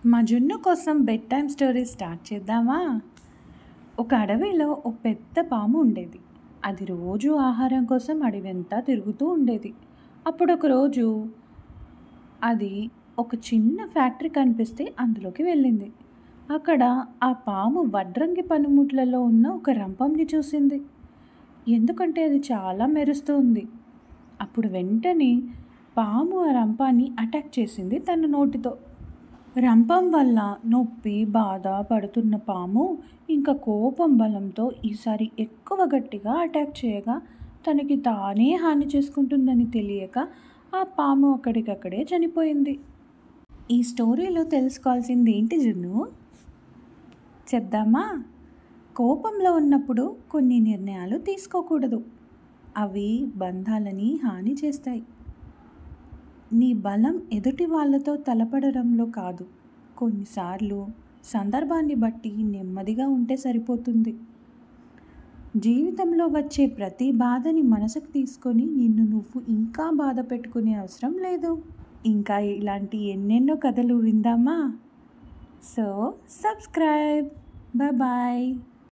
మా జున్ను కోసం బెడ్ టైమ్ స్టోరీ స్టార్ట్ చేద్దామా? ఒక అడవిలో ఒక పెద్ద పాము ఉండేది. అది రోజు ఆహారం కోసం అడవంతా తిరుగుతూ ఉండేది. అప్పుడు ఒకరోజు అది ఒక చిన్న ఫ్యాక్టరీ కనిపిస్తే అందులోకి వెళ్ళింది. అక్కడ ఆ పాము వడ్రంగి పనిముట్లలో ఉన్న ఒక రంపంని చూసింది. ఎందుకంటే అది చాలా మెరుస్తూ ఉంది. అప్పుడు వెంటనే పాము ఆ రంపాన్ని అటాక్ చేసింది తన నోటితో. రంపం వల్ల నొప్పి, బాధ పడుతున్న పాము ఇంకా కోపం బలంతో ఈసారి ఎక్కువ గట్టిగా అటాక్ చేయగా తనకి తానే హాని చేసుకుంటుందని తెలియక ఆ పాము అక్కడికక్కడే చనిపోయింది. ఈ స్టోరీలో తెలుసుకోవాల్సింది ఏంటి జున్ను? చెప్దామా? కోపంలో ఉన్నప్పుడు కొన్ని నిర్ణయాలు తీసుకోకూడదు. అవి బంధాలని హాని చేస్తాయి. నీ బలం ఎదుటి వాళ్ళతో తలపడడంలో కాదు, కొన్నిసార్లు సందర్భాన్ని బట్టి నెమ్మదిగా ఉంటే సరిపోతుంది. జీవితంలో వచ్చే ప్రతి బాధని మనసుకు తీసుకొని నిన్ను నువ్వు ఇంకా బాధ పెట్టుకునే అవసరం లేదు. ఇంకా ఇలాంటి ఎన్నెన్నో కథలు విందామా? So subscribe. బాయ్.